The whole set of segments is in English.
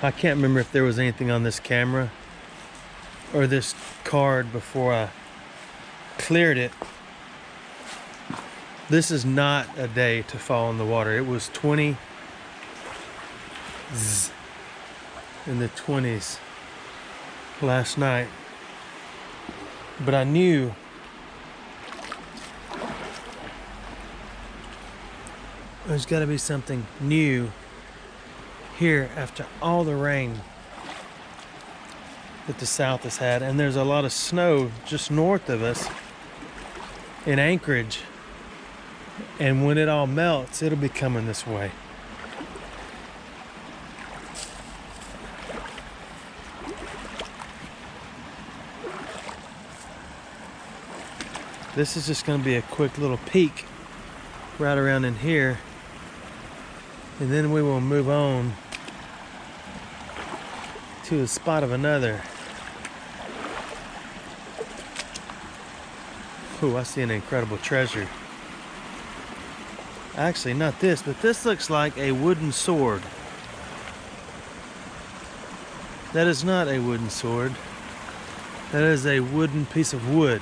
I can't remember if there was anything on this camera or this card before I cleared it. This is not a day to fall in the water. It was 20 in the 20s last night. But I knew there's got to be something new here after all the rain that the South has had. And there's a lot of snow just north of us in Anchorage. And when it all melts, it'll be coming this way. This is just going to be a quick little peek right around in here, and then we will move on to the spot of another. Oh, I see an incredible treasure. Actually, not this, but this looks like a wooden sword. That is not a wooden sword. That is a wooden piece of wood.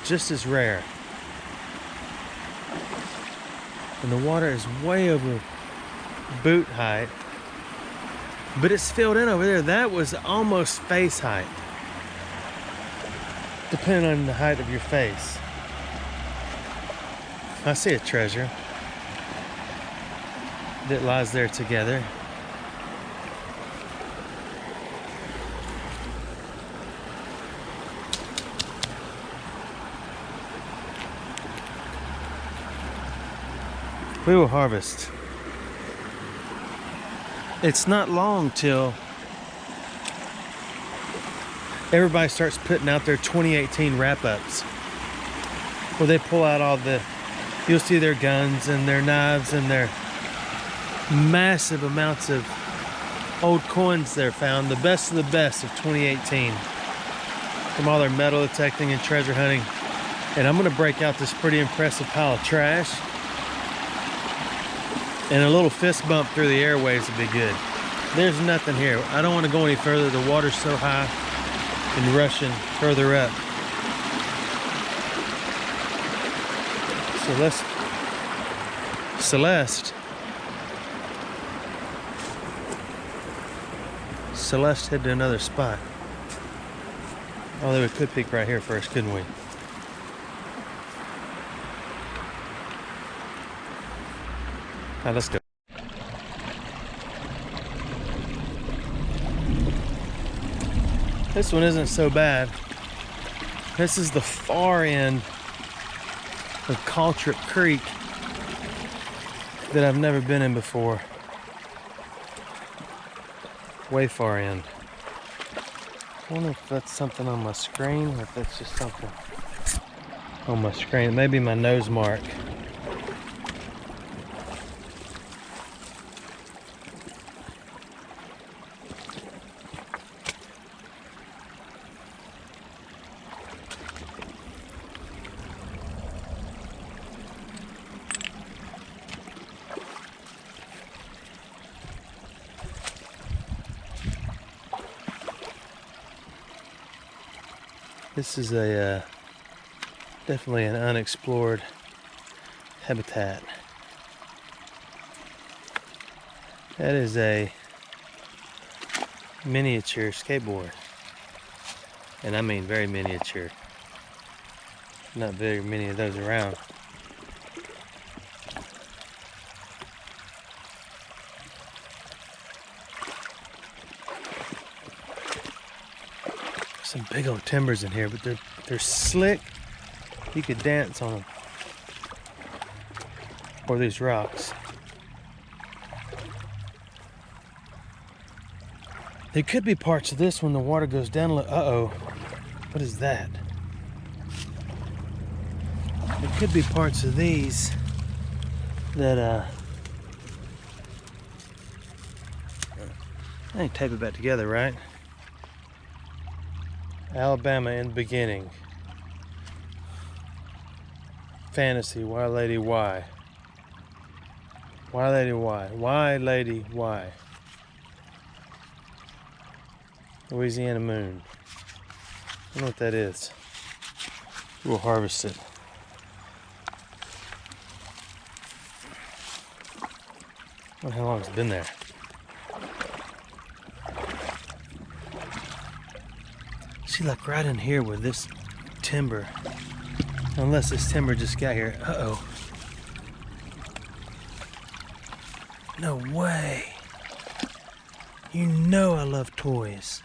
Just as rare. And the water is way over boot height, but it's filled in over there. That was almost face height, depending on the height of your face. I see a treasure that lies there together. We will harvest. It's not long till everybody starts putting out their 2018 wrap-ups, where they pull out all the, you'll see their guns and their knives and their massive amounts of old coins they're found, the best of the best of 2018, from all their metal detecting and treasure hunting. And I'm gonna break out this pretty impressive pile of trash. And a little fist bump through the airways would be good. There's nothing here. I don't want to go any further. The water's so high and rushing further up. So let's Celeste head to another spot. Although we could peek right here first, couldn't we? Now let's go. This one isn't so bad. This is the far end of Caltrip Creek that I've never been in before. Way far end. I wonder if that's something on my screen or if that's just something on my screen. It may be my nose mark. This is a definitely an unexplored habitat. That is a miniature skateboard, and I mean very miniature. Not very many of those around. Some big old timbers in here, but they're slick. You could dance on them. Or these rocks. There could be parts of this when the water goes down a little. Uh-oh. What is that? There could be parts of these that I ain't tape it back together, right? Alabama in the beginning. Fantasy, Why Lady Why. Why, lady, why? Why, lady, why? Louisiana moon. I don't know what that is. We'll harvest it. I don't know how long it's been there. See, like right in here with this timber. Unless this timber just got here. Uh-oh. No way. You know I love toys.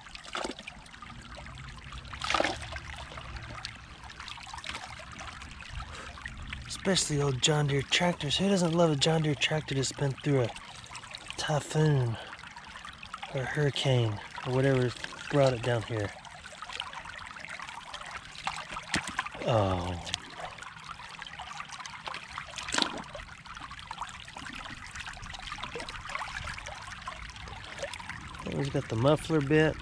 Especially old John Deere tractors. Who doesn't love a John Deere tractor that's been through a typhoon or a hurricane or whatever brought it down here? Oh. He's got the muffler bent.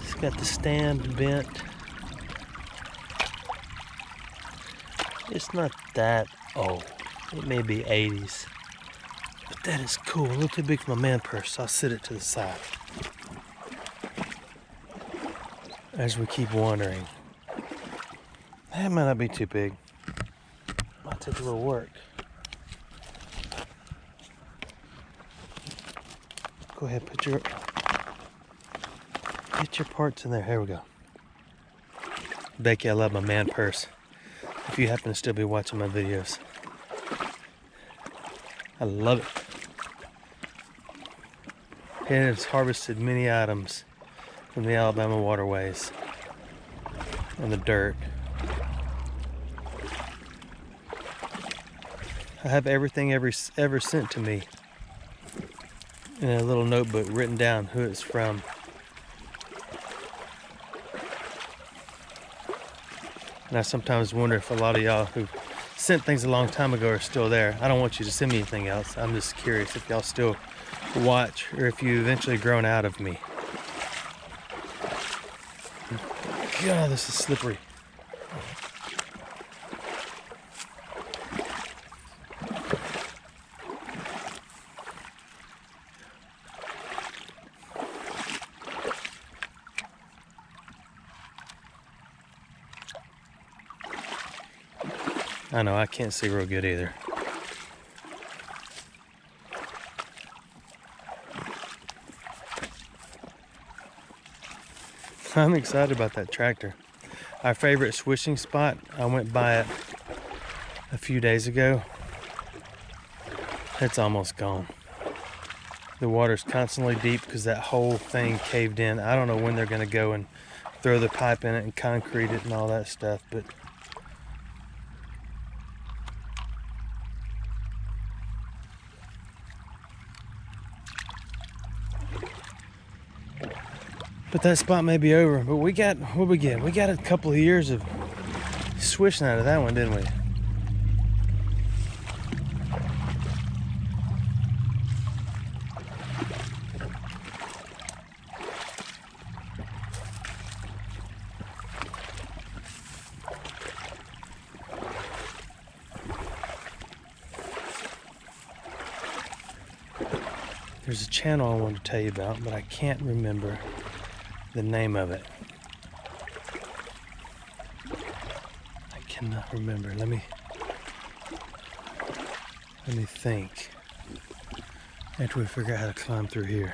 He's got the stand bent. It's not that old. It may be 80s. But that is cool. A little too big for my man purse, so I'll sit it to the side. As we keep wandering. That might not be too big. Might take a little work. Go ahead, put your parts in there. Here we go. Becky, I love my man purse. If you happen to still be watching my videos, I love it. And it's harvested many items from the Alabama waterways and the dirt. I have everything ever sent to me in a little notebook, written down who it's from. And I sometimes wonder if a lot of y'all who sent things a long time ago are still there. I don't want you to send me anything else. I'm just curious if y'all still watch or if you eventually grown out of me. God, this is slippery. I know, I can't see real good either. I'm excited about that tractor. Our favorite swishing spot, I went by it a few days ago. It's almost gone. The water's constantly deep because that whole thing caved in. I don't know when they're gonna go and throw the pipe in it and concrete it and all that stuff, but that spot may be over. But we got, what we get? We got a couple of years of swishing out of that one, didn't we? There's a channel I wanted to tell you about, but I can't remember the name of it. I cannot remember. Let me think. After we figure out how to climb through here.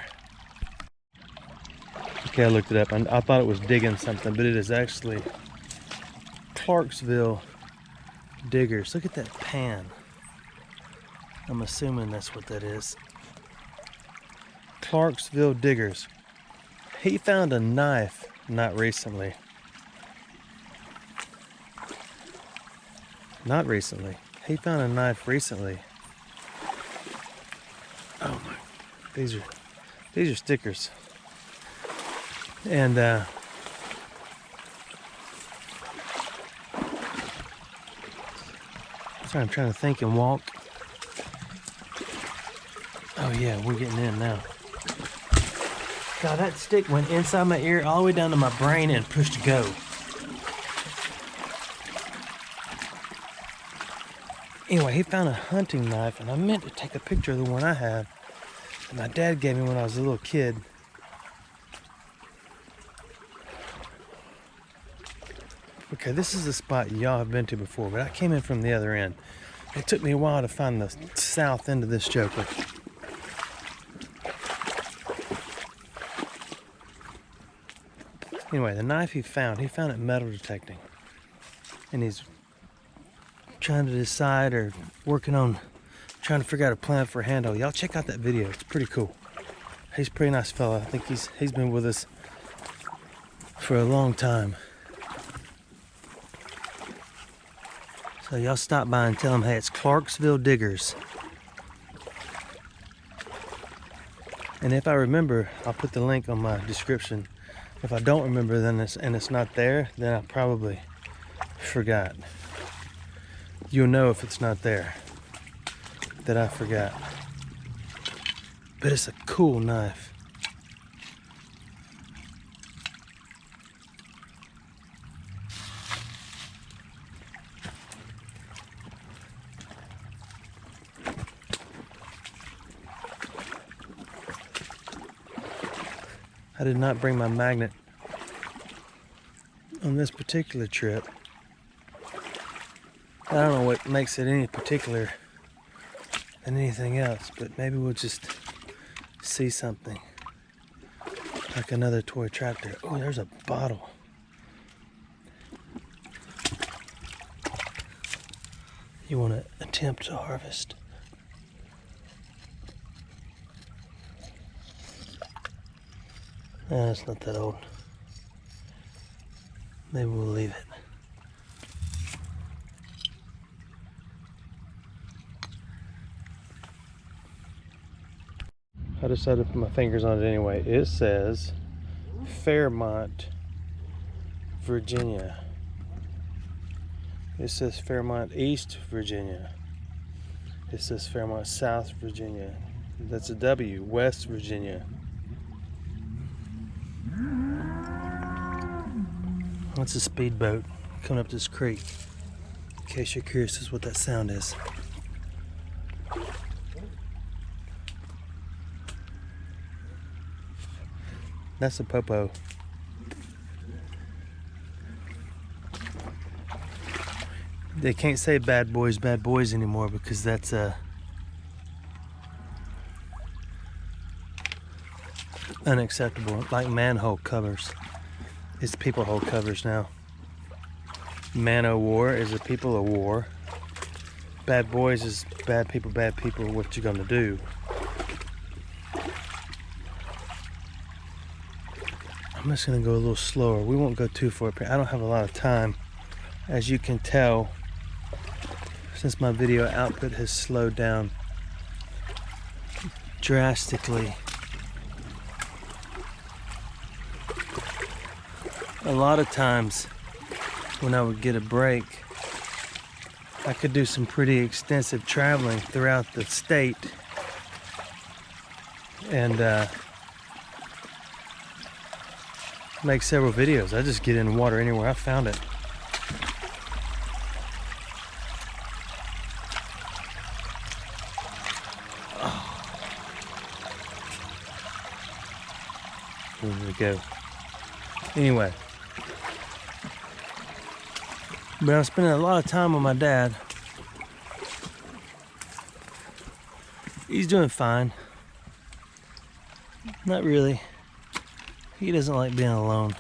Okay, I looked it up. I thought it was digging something, but it is actually Clarksville diggers. Look at that pan. I'm assuming that's what that is. Clarksville diggers. He found a knife not recently. Not recently. He found a knife recently. Oh my, these are stickers. And sorry, I'm trying to think and walk. Oh yeah, we're getting in now. God, that stick went inside my ear all the way down to my brain and pushed go. Anyway, he found a hunting knife, and I meant to take a picture of the one I have. And my dad gave me when I was a little kid. Okay, this is a spot y'all have been to before, but I came in from the other end. It took me a while to find the south end of this joker. Anyway, the knife he found it metal detecting. And he's trying to decide or working on trying to figure out a plan for a handle. Y'all check out that video. It's pretty cool. He's a pretty nice fella. I think he's been with us for a long time. So y'all stop by and tell him, hey, it's Clarksville Diggers. And if I remember, I'll put the link on my description. If I don't remember, then it's not there, then I probably forgot. You'll know if it's not there that I forgot. But it's a cool knife. I did not bring my magnet on this particular trip. I don't know what makes it any particular than anything else, but maybe we'll just see something like another toy tractor. Oh, there's a bottle. You want to attempt to harvest. It's not that old. Maybe we'll leave it. I decided to put my fingers on it anyway. It says Fairmont, Virginia. It says Fairmont, East Virginia. It says Fairmont, South Virginia. That's a W, West Virginia. That's a speedboat coming up this creek. In case you're curious as to what that sound is. That's a popo. They can't say bad boys anymore because that's unacceptable. Like manhole covers. It's people hole covers now. Man o' war is a people of war. Bad boys is bad people, what you gonna do? I'm just gonna go a little slower. We won't go too far. I don't have a lot of time. As you can tell, since my video output has slowed down drastically. A lot of times when I would get a break, I could do some pretty extensive traveling throughout the state and make several videos. I just get in water anywhere I found it. There we go. Anyway. But I'm spending a lot of time with my dad. He's doing fine. Not really. He doesn't like being alone.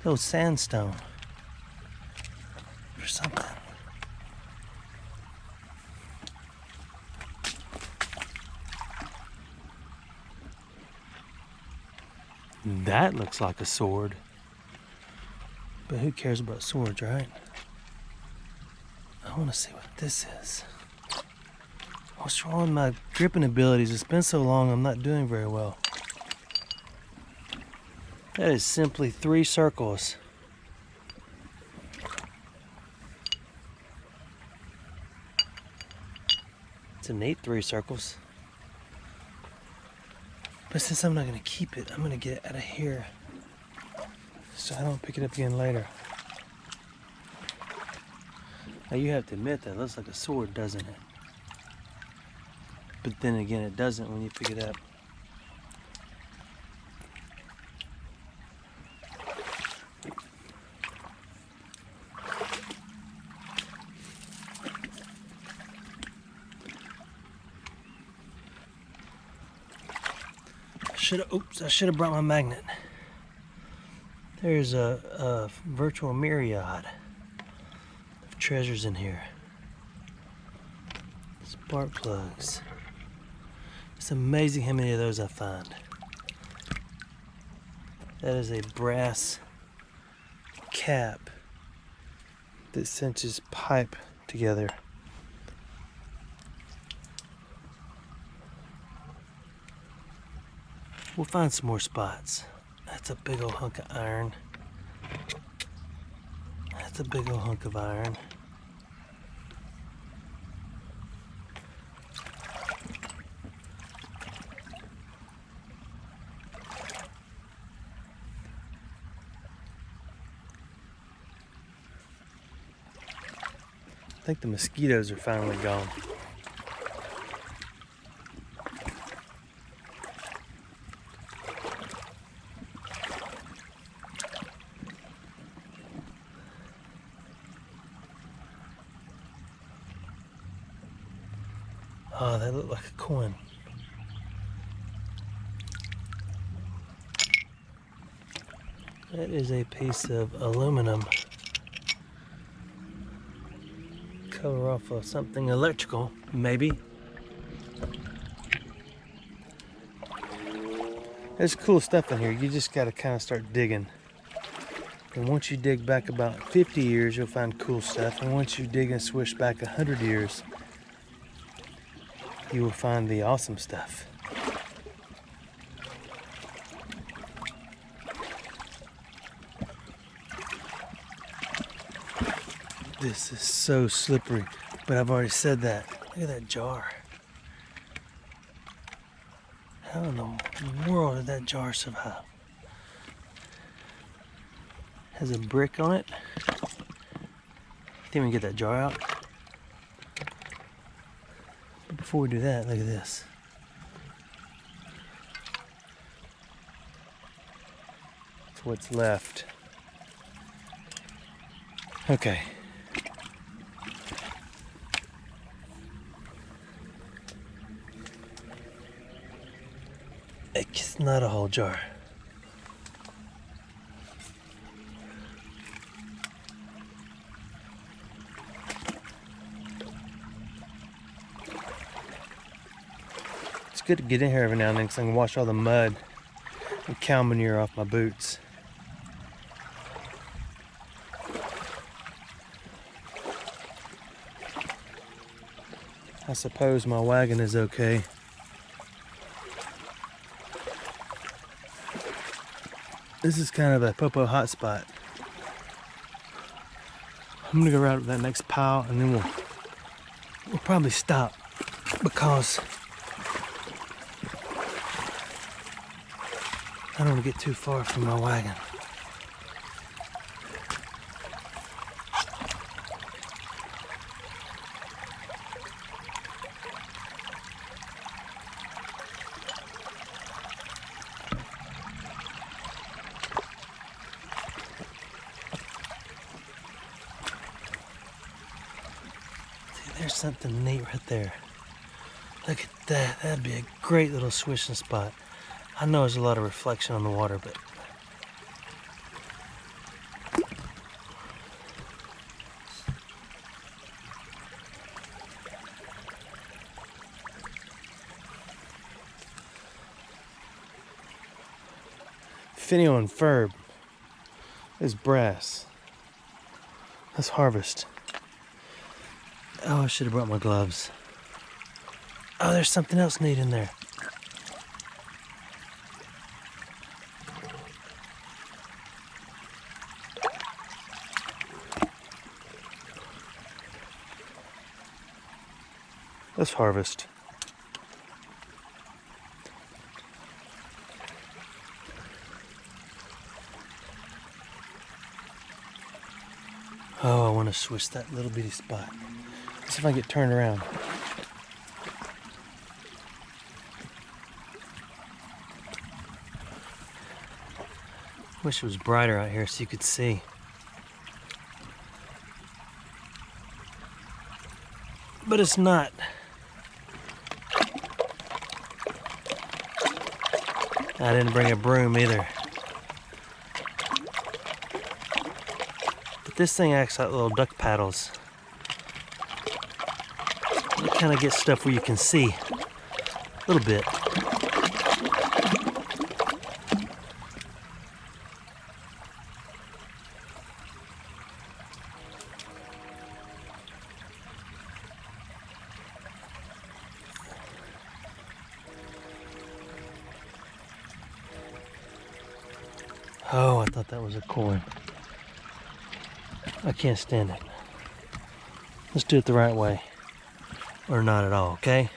Oh, sandstone. Or something. That looks like a sword. But who cares about swords, right? I want to see what this is. What's wrong with my gripping abilities? It's been so long, I'm not doing very well. That is simply 3 circles. It's a neat 3 circles. But since I'm not going to keep it, I'm going to get it out of here so I don't pick it up again later. Now you have to admit that looks like a sword, doesn't it? But then again, it doesn't when you pick it up. I should have brought my magnet. There's a virtual myriad of treasures in here. Spark plugs. It's amazing how many of those I find. That is a brass cap that cinches pipe together. We'll find some more spots. That's a big old hunk of iron. That's a big old hunk of iron. I think the mosquitoes are finally gone. Oh, they look like a coin. That is a piece of aluminum. Cover off of something electrical, maybe. There's cool stuff in here. You just got to kind of start digging. And once you dig back about 50 years, you'll find cool stuff. And once you dig and swish back 100 years, you will find the awesome stuff. This is so slippery, but I've already said that. Look at that jar. How in the world did that jar survive? Has a brick on it. Can't even get that jar out. But before we do that, look at this. That's what's left. Okay. It's not a whole jar. It's good to get in here every now and then so I can wash all the mud and cow manure off my boots. I suppose my wagon is okay. This is kind of a popo hotspot. I'm gonna go right up that next pile and then we'll probably stop because I don't want to get too far from my wagon. There's something neat right there. Look at that. That'd be a great little swishing spot. I know there's a lot of reflection on the water, but finial and furb is brass. Let's harvest. Oh, I should have brought my gloves. Oh, there's something else neat in there. Let's harvest. Oh, I want to swish that little bitty spot. Let's see if I can get turned around. Wish it was brighter out here so you could see. But it's not. I didn't bring a broom either. But this thing acts like little duck paddles. You kind of get stuff where you can see a little bit. Oh, I thought that was a coin. I can't stand it. Let's do it the right way. Or not at all, okay?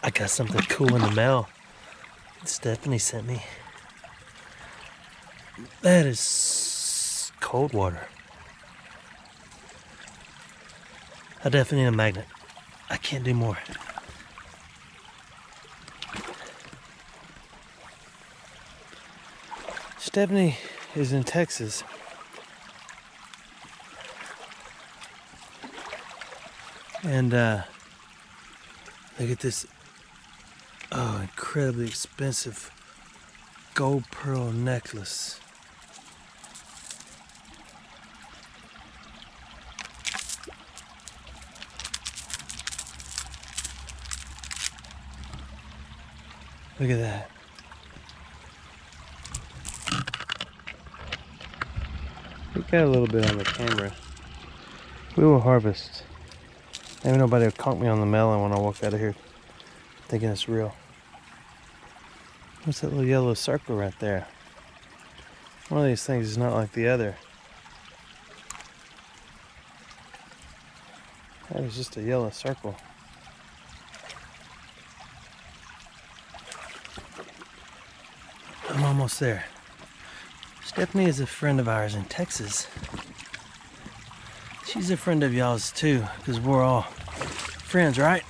I got something cool in the mail that Stephanie sent me. That is cold water. I definitely need a magnet. I can't do more. Stephanie is in Texas. And look at this incredibly expensive gold pearl necklace. Look at that. We got a little bit on the camera. We will harvest. Maybe nobody will conk me on the melon when I walk out of here thinking it's real. What's that little yellow circle right there? One of these things is not like the other. That is just a yellow circle. I'm almost there. Stephanie is a friend of ours in Texas. She's a friend of y'all's too, because we're all friends, right?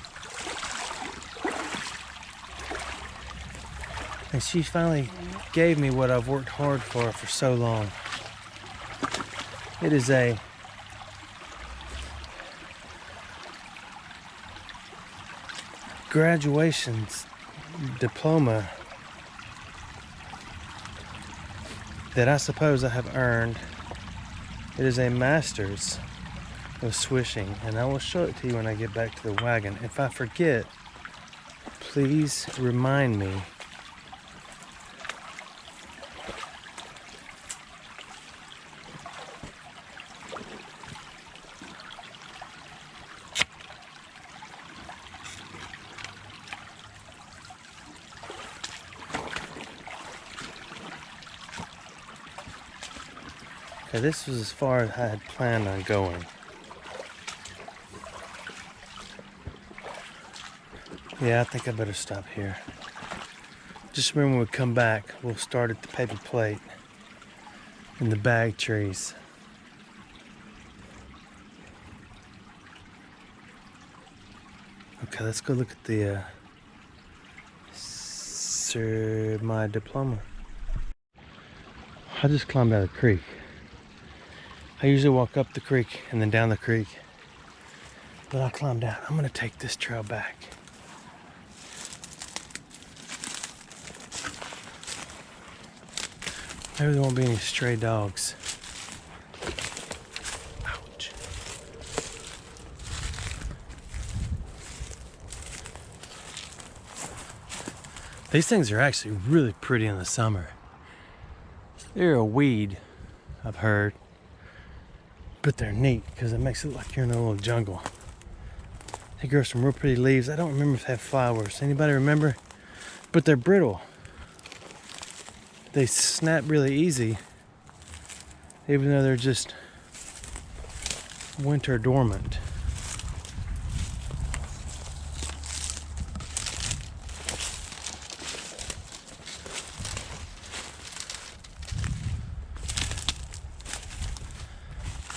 And she finally gave me what I've worked hard for so long. It is a graduation diploma that I suppose I have earned. It is a master's of swishing, and I will show it to you when I get back to the wagon. If I forget, please remind me. Okay, this was as far as I had planned on going. Yeah, I think I better stop here. Just remember when we come back, we'll start at the paper plate and the bag trees. Okay, let's go look at the my diploma. I just climbed out of the creek. I usually walk up the creek and then down the creek, but I climbed out. I'm gonna take this trail back. Maybe there won't be any stray dogs. Ouch. These things are actually really pretty in the summer. They're a weed, I've heard, but they're neat because it makes it look like you're in a little jungle. They grow some real pretty leaves. I don't remember if they have flowers. Anybody remember? But they're brittle. They snap really easy, even though they're just winter dormant.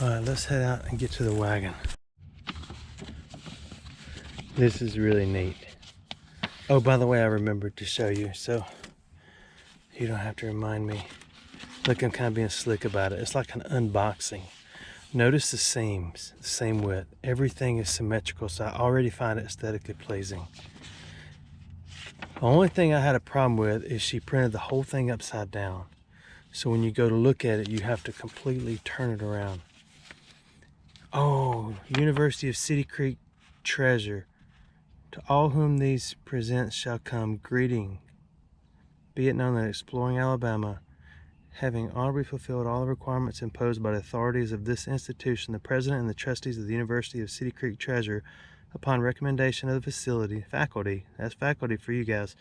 All right, let's head out and get to the wagon. This is really neat. Oh, by the way, I remembered to show you, so you don't have to remind me. Look, I'm kind of being slick about it. It's like an unboxing. Notice the seams, the same width. Everything is symmetrical, so I already find it aesthetically pleasing. The only thing I had a problem with is she printed the whole thing upside down. So when you go to look at it, you have to completely turn it around. Oh, University of City Creek treasure. To all whom these presents shall come, greeting. Be it known that exploring Alabama, having honorably fulfilled all the requirements imposed by the authorities of this institution, the president and the trustees of the University of City Creek Treasure, upon recommendation of the faculty, that's faculty for you guys,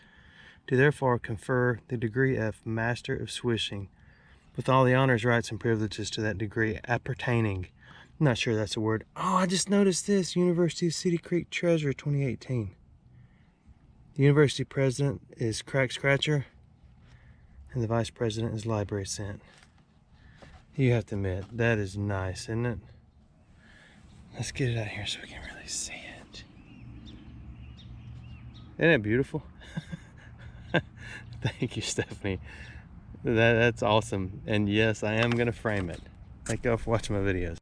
do therefore confer the degree of Master of Swishing, with all the honors, rights, and privileges to that degree appertaining. I'm not sure that's a word. Oh, I just noticed this. University of City Creek Treasure 2018. The university president is Crack Scratcher, and the vice president is Library Scent. You have to admit, that is nice, isn't it? Let's get it out here so we can really see it. Isn't it beautiful? Thank you, Stephanie. That's awesome. And yes, I am going to frame it. Thank y'all for watching my videos.